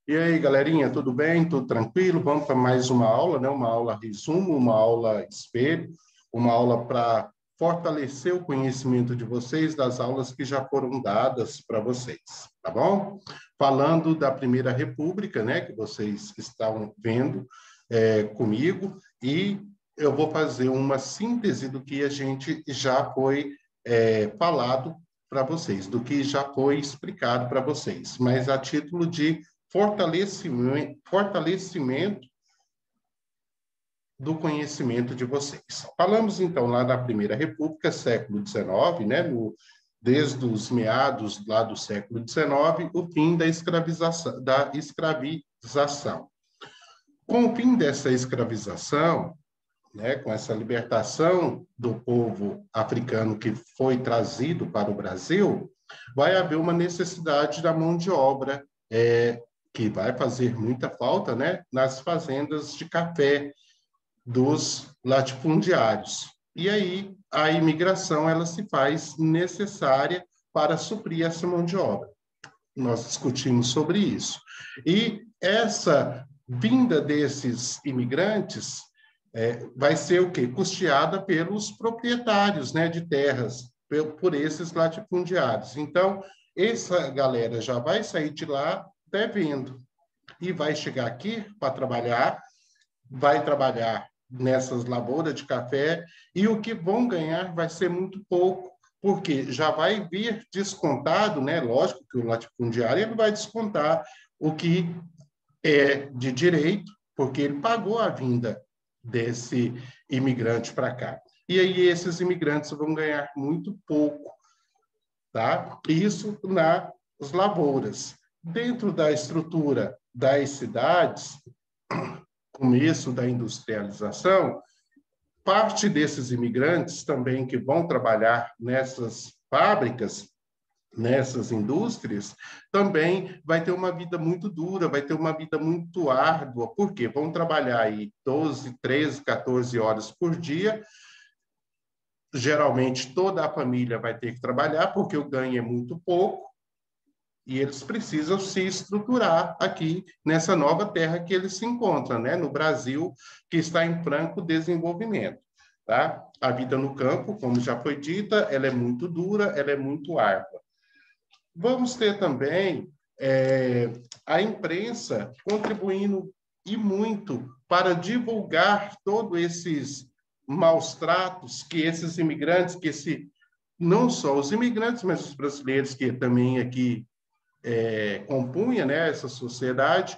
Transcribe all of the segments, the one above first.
E aí, galerinha, tudo bem? Tudo tranquilo? Vamos para mais uma aula, né? Uma aula resumo, uma aula espelho, uma aula para fortalecer o conhecimento de vocês das aulas que já foram dadas para vocês, tá bom? Falando da Primeira República, né? Que vocês estão vendo comigo, e eu vou fazer uma síntese do que a gente já foi falado para vocês, do que já foi explicado para vocês, mas a título de fortalecimento do conhecimento de vocês. Falamos, então, lá da Primeira República, século XIX, né, desde os meados lá do século XIX, o fim da escravização. Com o fim dessa escravização, né, com essa libertação do povo africano que foi trazido para o Brasil, vai haver uma necessidade da mão de obra que vai fazer muita falta, né, nas fazendas de café dos latifundiários. E aí a imigração ela se faz necessária para suprir essa mão de obra. Nós discutimos sobre isso. E essa vinda desses imigrantes vai ser o quê? Custeada pelos proprietários, né, de terras, por esses latifundiários. Então, essa galera já vai sair de lá devendo e vai chegar aqui para trabalhar, vai trabalhar nessas lavouras de café e o que vão ganhar vai ser muito pouco, porque já vai vir descontado, né? Lógico que o latifundiário ele vai descontar o que é de direito, porque ele pagou a vinda desse imigrante para cá. E aí esses imigrantes vão ganhar muito pouco, tá? Isso nas lavouras. Dentro da estrutura das cidades, começo da industrialização, parte desses imigrantes também que vão trabalhar nessas fábricas, nessas indústrias, também vai ter uma vida muito dura, vai ter uma vida muito árdua, porque vão trabalhar aí 12, 13, 14 horas por dia. Geralmente toda a família vai ter que trabalhar, porque o ganho é muito pouco, e eles precisam se estruturar aqui nessa nova terra que eles se encontram, né? No Brasil, que está em franco desenvolvimento. Tá? A vida no campo, como já foi dita, ela é muito dura, ela é muito árdua. Vamos ter também a imprensa contribuindo e muito para divulgar todos esses maus tratos que esses imigrantes, não só os imigrantes, mas os brasileiros que também aqui compunha, né, essa sociedade,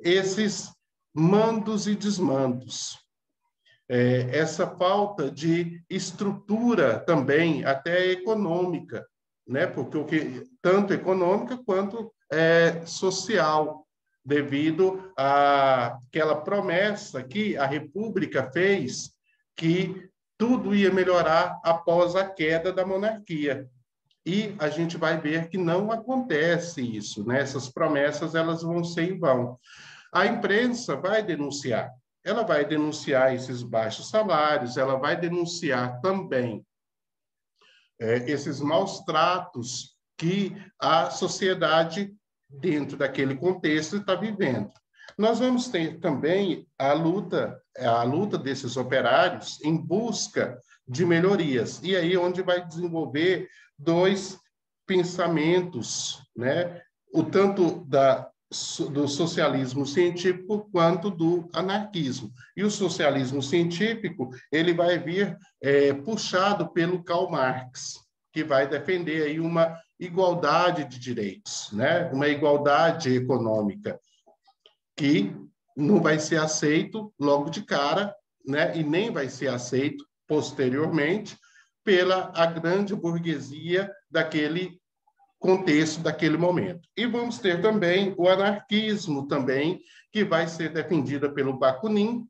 esses mandos e desmandos, essa falta de estrutura também, até econômica, né, porque tanto econômica quanto social, devido àquela promessa que a República fez que tudo ia melhorar após a queda da monarquia. E a gente vai ver que não acontece isso, né? Essas promessas elas vão ser em vão. A imprensa vai denunciar, ela vai denunciar esses baixos salários, ela vai denunciar também esses maus tratos que a sociedade, dentro daquele contexto, está vivendo. Nós vamos ter também a luta desses operários em busca de melhorias. E aí onde vai desenvolver dois pensamentos, né? O tanto do socialismo científico quanto do anarquismo. E o socialismo científico ele vai vir puxado pelo Karl Marx, que vai defender aí uma igualdade de direitos, né? Uma igualdade econômica, que não vai ser aceito logo de cara, né? E nem vai ser aceito posteriormente pela a grande burguesia daquele contexto, daquele momento. E vamos ter também o anarquismo também, que vai ser defendida pelo Bakunin,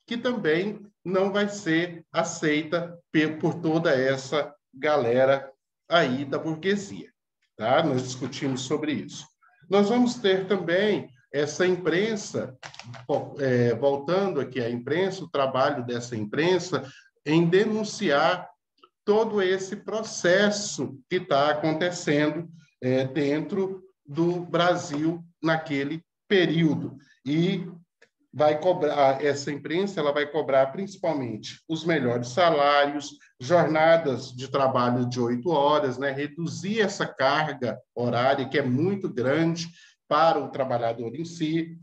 que também não vai ser aceita por toda essa galera aí da burguesia. Tá? Nós discutimos sobre isso. Nós vamos ter também essa imprensa, voltando aqui à imprensa, o trabalho dessa imprensa em denunciar todo esse processo que está acontecendo dentro do Brasil naquele período. E vai cobrar, essa imprensa ela vai cobrar principalmente os melhores salários, jornadas de trabalho de 8 horas, né? Reduzir essa carga horária, que é muito grande para o trabalhador em si.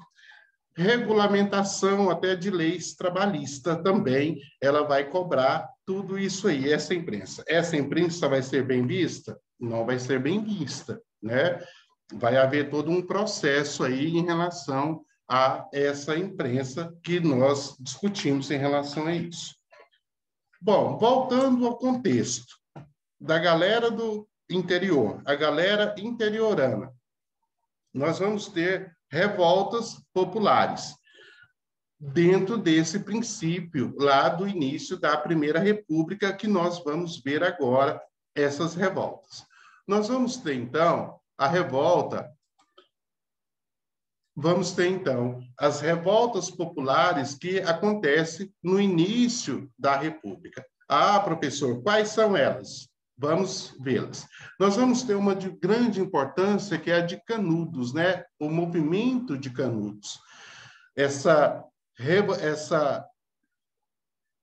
Regulamentação até de leis trabalhistas também, ela vai cobrar tudo isso aí, essa imprensa. Essa imprensa vai ser bem vista? Não vai ser bem vista, né? Vai haver todo um processo aí em relação a essa imprensa que nós discutimos em relação a isso. Bom, voltando ao contexto da galera do interior, a galera interiorana, nós vamos ter revoltas populares dentro desse princípio lá do início da Primeira República, que nós vamos ver agora essas revoltas. Nós vamos ter, então, a revolta. Vamos ter, então, as revoltas populares que acontecem no início da República. Ah, professor, quais são elas? Vamos vê-las. Nós vamos ter uma de grande importância, que é a de Canudos, né? O movimento de Canudos. Essa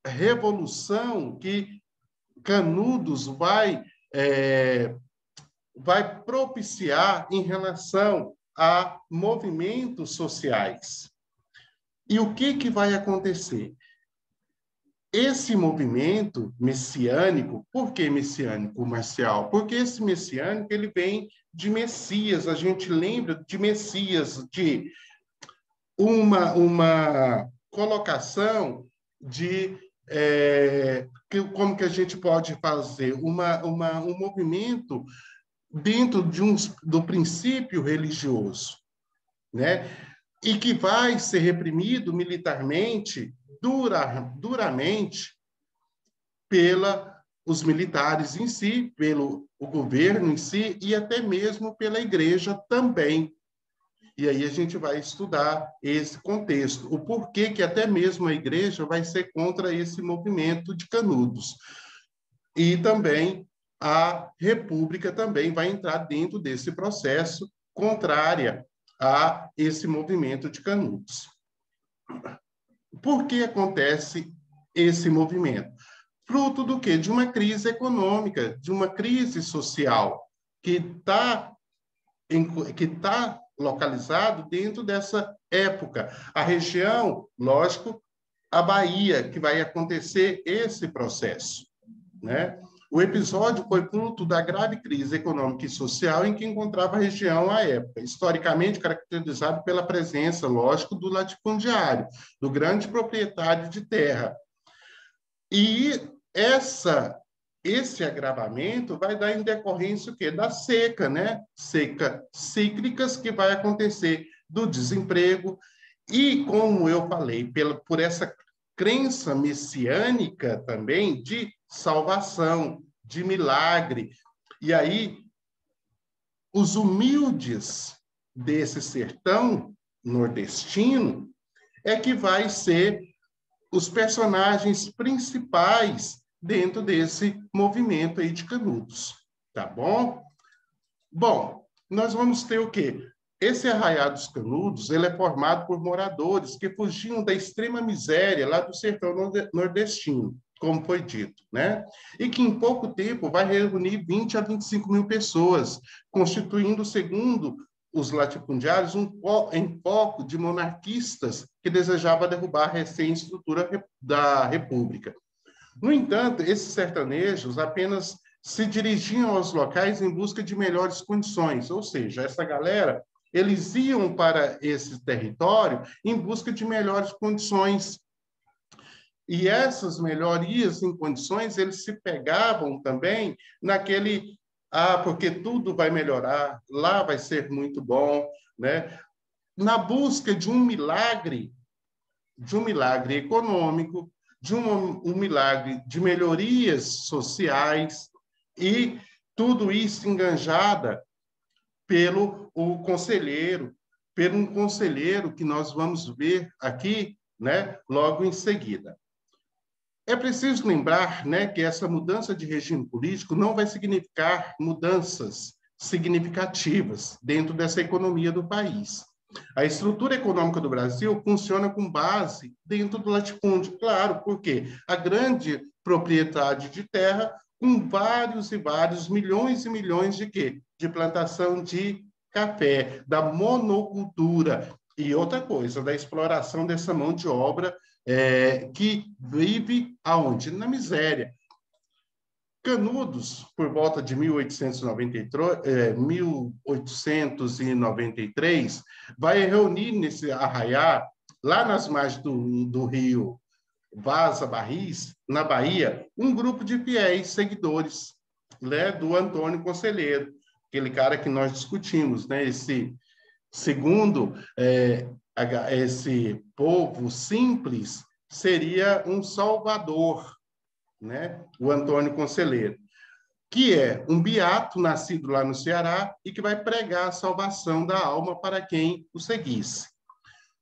revolução que Canudos vai propiciar em relação a movimentos sociais. E o que vai acontecer? Esse movimento messiânico, por que messiânico, Marcial? Porque esse messiânico ele vem de Messias, a gente lembra de Messias, de uma colocação de como que a gente pode fazer um movimento dentro do princípio religioso, né? E que vai ser reprimido militarmente, duramente, pelos militares em si, pelo o governo em si, e até mesmo pela igreja também. E aí a gente vai estudar esse contexto, o porquê que até mesmo a igreja vai ser contra esse movimento de Canudos. E também a República também vai entrar dentro desse processo, contrária a esse movimento de Canudos. Por que acontece esse movimento? Fruto do quê? De uma crise econômica, de uma crise social, que está localizado dentro dessa época. A região, lógico, a Bahia, que vai acontecer esse processo, né? O episódio foi fruto da grave crise econômica e social em que encontrava a região à época, historicamente caracterizado pela presença, lógico, do latifundiário, do grande proprietário de terra. E esse agravamento vai dar em decorrência o quê? Da seca, né? Seca cíclicas que vai acontecer, do desemprego, e, como eu falei, por essa crença messiânica também de salvação, de milagre. E aí, os humildes desse sertão nordestino é que vai ser os personagens principais dentro desse movimento aí de Canudos, tá bom? Bom, nós vamos ter o quê? Esse Arraial dos Canudos, ele é formado por moradores que fugiam da extrema miséria lá do sertão nordestino, como foi dito, né? E que em pouco tempo vai reunir 20 a 25 mil pessoas, constituindo, segundo os latifundiários, um foco de monarquistas que desejava derrubar a recém-estrutura da República. No entanto, esses sertanejos apenas se dirigiam aos locais em busca de melhores condições, ou seja, essa galera, eles iam para esse território em busca de melhores condições. E essas melhorias em condições, eles se pegavam também naquele, porque tudo vai melhorar, lá vai ser muito bom, né? Na busca de um milagre econômico, de um milagre de melhorias sociais, e tudo isso enganjada pelo um conselheiro que nós vamos ver aqui, né, logo em seguida. É preciso lembrar, né, que essa mudança de regime político não vai significar mudanças significativas dentro dessa economia do país. A estrutura econômica do Brasil funciona com base dentro do latifúndio, claro, porque a grande propriedade de terra com vários e vários milhões e milhões de quê? De plantação de café, da monocultura e outra coisa, da exploração dessa mão de obra que vive aonde? Na miséria. Canudos, por volta de 1893, vai reunir nesse arraiá, lá nas margens do rio Vaza Barris, na Bahia, um grupo de fiéis seguidores, né, do Antônio Conselheiro, aquele cara que nós discutimos, né, segundo esse povo simples, seria um salvador, né? O Antônio Conselheiro, que é um beato nascido lá no Ceará e que vai pregar a salvação da alma para quem o seguisse.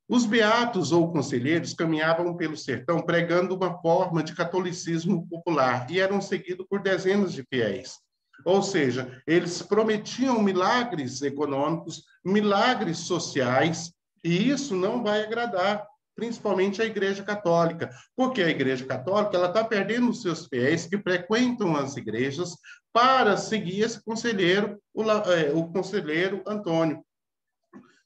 Os beatos ou conselheiros caminhavam pelo sertão pregando uma forma de catolicismo popular e eram seguidos por dezenas de fiéis. Ou seja, eles prometiam milagres econômicos, milagres sociais, e isso não vai agradar principalmente a Igreja Católica, porque a Igreja Católica ela está perdendo os seus fiéis que frequentam as igrejas para seguir esse conselheiro, o conselheiro Antônio.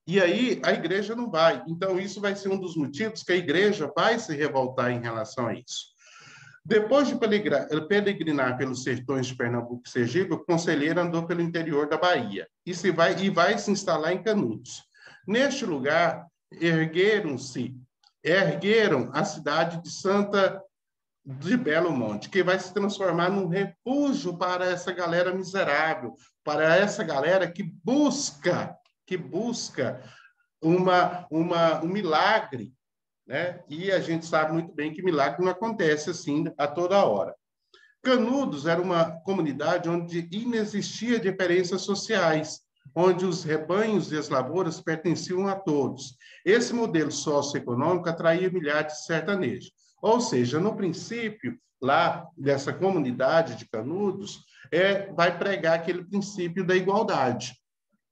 E aí a igreja não vai. Então, isso vai ser um dos motivos que a igreja vai se revoltar em relação a isso. Depois de peregrinar pelos sertões de Pernambuco e Sergipe, o conselheiro andou pelo interior da Bahia e vai se instalar em Canudos. Neste lugar, ergueram a cidade de Santa de Belo Monte, que vai se transformar num refúgio para essa galera miserável, para essa galera que busca um milagre, né? E a gente sabe muito bem que milagre não acontece assim a toda hora. Canudos era uma comunidade onde inexistia diferenças sociais, onde os rebanhos e as lavouras pertenciam a todos. Esse modelo socioeconômico atraía milhares de sertanejos. Ou seja, no princípio, lá dessa comunidade de Canudos, vai pregar aquele princípio da igualdade,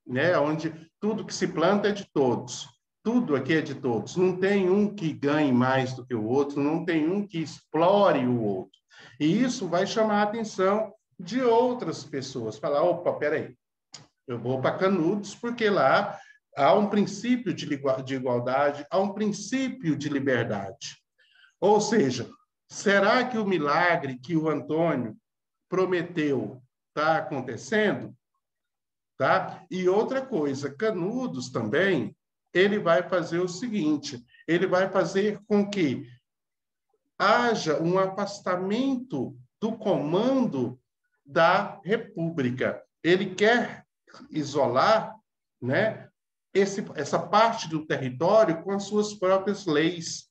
né? Onde tudo que se planta é de todos. Tudo aqui é de todos. Não tem um que ganhe mais do que o outro, não tem um que explore o outro. E isso vai chamar a atenção de outras pessoas. Falar, opa, peraí, eu vou para Canudos porque lá há um princípio de igualdade, há um princípio de liberdade. Ou seja, será que o milagre que o Antônio prometeu está acontecendo? Tá? E outra coisa, Canudos também, ele vai fazer o seguinte, ele vai fazer com que haja um afastamento do comando da República. Ele quer isolar, né, essa parte do território com as suas próprias leis.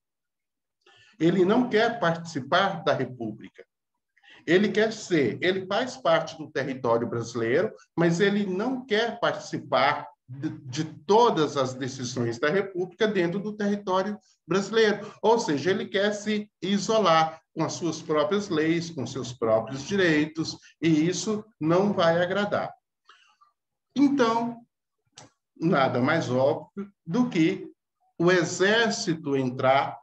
Ele não quer participar da República. Ele faz parte do território brasileiro, mas ele não quer participar de todas as decisões da República dentro do território brasileiro. Ou seja, ele quer se isolar com as suas próprias leis, com seus próprios direitos, e isso não vai agradar. Então, nada mais óbvio do que o exército entrar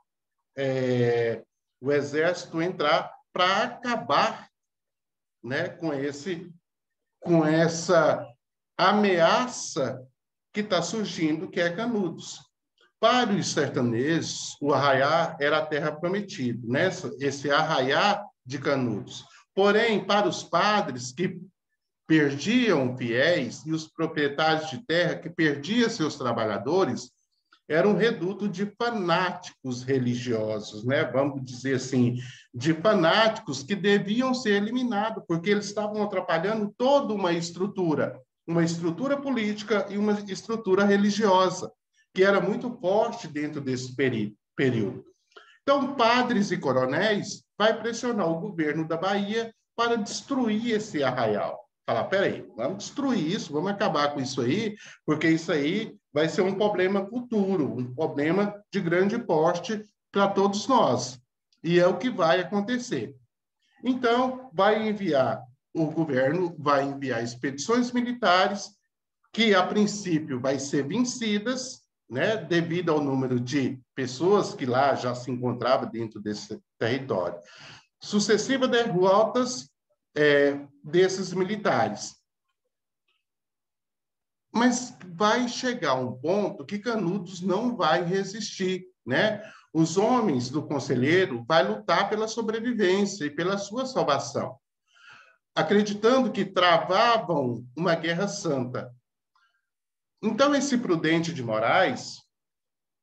para acabar, né, com essa ameaça que está surgindo, que é Canudos. Para os sertanejos, o arraiá era a terra prometida, né? Esse arraiá de Canudos. Porém, para os padres que perdiam fiéis e os proprietários de terra que perdiam seus trabalhadores, era um reduto de fanáticos religiosos, né? Vamos dizer assim, de fanáticos que deviam ser eliminados, porque eles estavam atrapalhando toda uma estrutura política e uma estrutura religiosa, que era muito forte dentro desse período. Então, padres e coronéis vai pressionar o governo da Bahia para destruir esse arraial. Falar, peraí, vamos destruir isso, vamos acabar com isso aí, porque isso aí vai ser um problema futuro, um problema de grande porte para todos nós. E é o que vai acontecer. Então, vai enviar o governo vai enviar expedições militares que, a princípio, vai ser vencidas, né, devido ao número de pessoas que lá já se encontravam dentro desse território. Sucessivas derrotas desses militares. Mas vai chegar um ponto que Canudos não vai resistir, né? Os homens do conselheiro vão lutar pela sobrevivência e pela sua salvação, acreditando que travavam uma guerra santa. Então, esse Prudente de Moraes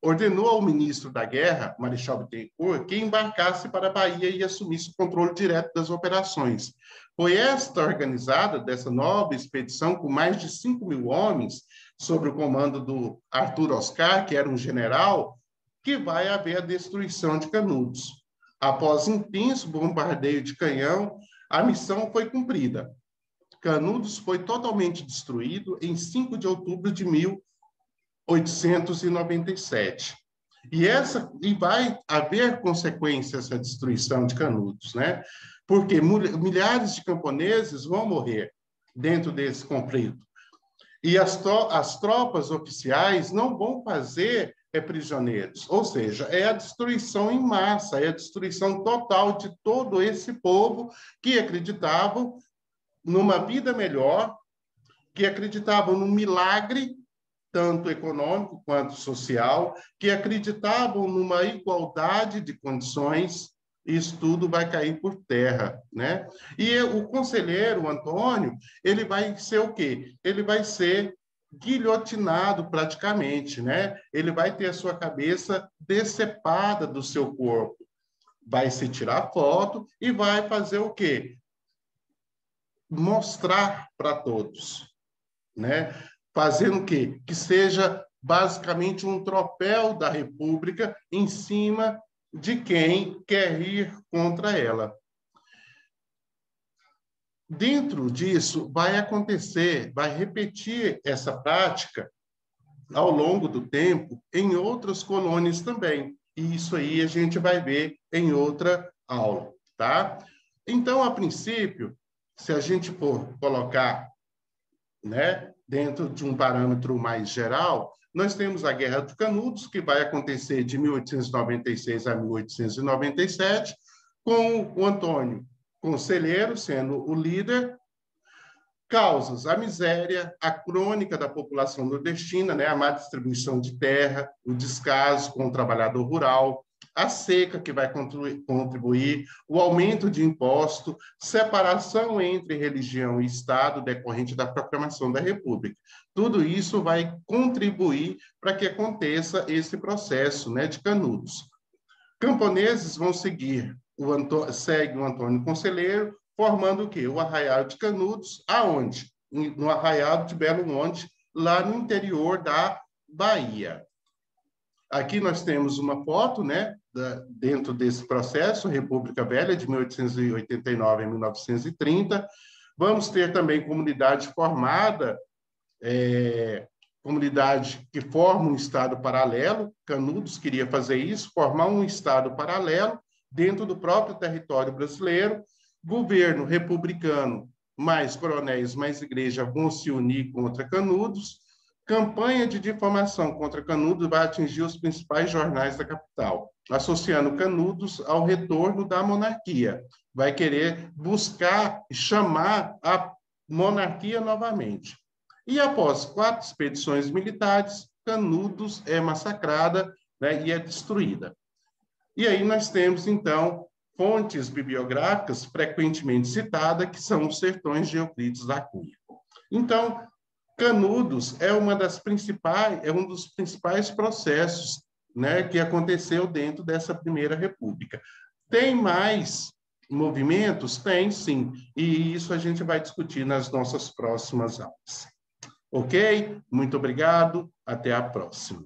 ordenou ao ministro da Guerra, Marechal Bittencourt, que embarcasse para a Bahia e assumisse o controle direto das operações. Foi esta organizada, dessa nova expedição, com mais de 5.000 homens, sob o comando do Arthur Oscar, que era um general, que vai haver a destruição de Canudos. Após intenso bombardeio de canhão, a missão foi cumprida. Canudos foi totalmente destruído em 5 de outubro de 1897. E vai haver consequências essa destruição de Canudos, né? Porque milhares de camponeses vão morrer dentro desse conflito. E as tropas oficiais não vão fazer prisioneiros, ou seja, é a destruição em massa, é a destruição total de todo esse povo que acreditavam numa vida melhor, que acreditavam no milagre, tanto econômico quanto social, que acreditavam numa igualdade de condições. Isso tudo vai cair por terra, né? E o conselheiro, o Antônio, ele vai ser o quê? Ele vai ser guilhotinado praticamente, né? Ele vai ter a sua cabeça decepada do seu corpo. Vai se tirar foto e vai fazer o quê? Mostrar para todos, né? Fazendo o quê? Que seja basicamente um troféu da República em cima de quem quer ir contra ela. Dentro disso, vai acontecer, vai repetir essa prática ao longo do tempo em outras colônias também. E isso aí a gente vai ver em outra aula, tá? Então, a princípio, se a gente for colocar, né, dentro de um parâmetro mais geral, nós temos a Guerra de Canudos, que vai acontecer de 1896 a 1897, com o Antônio Conselheiro sendo o líder. Causas: a miséria, a crônica da população nordestina, né, a má distribuição de terra, o descaso com o trabalhador rural, a seca que vai contribuir, o aumento de imposto, separação entre religião e Estado decorrente da proclamação da República. Tudo isso vai contribuir para que aconteça esse processo, né, de Canudos. Camponeses vão seguir segue o Antônio Conselheiro, formando o quê? O Arraial de Canudos, aonde? No Arraial de Belo Monte, lá no interior da Bahia. Aqui nós temos uma foto, né, dentro desse processo, República Velha, de 1889 a 1930. Vamos ter também comunidade formada, comunidade que forma um Estado paralelo. Canudos queria fazer isso, formar um Estado paralelo dentro do próprio território brasileiro. Governo republicano, mais coronéis, mais igreja vão se unir contra Canudos. Campanha de difamação contra Canudos vai atingir os principais jornais da capital, associando Canudos ao retorno da monarquia. Vai querer buscar chamar a monarquia novamente. E após 4 expedições militares, Canudos é massacrada, né, e é destruída. E aí nós temos, então, fontes bibliográficas frequentemente citadas, que são os Sertões de Euclides da Cunha. Então, Canudos é um dos principais processos, né, que aconteceu dentro dessa Primeira República. Tem mais movimentos? Tem, sim. E isso a gente vai discutir nas nossas próximas aulas. Ok? Muito obrigado. Até a próxima.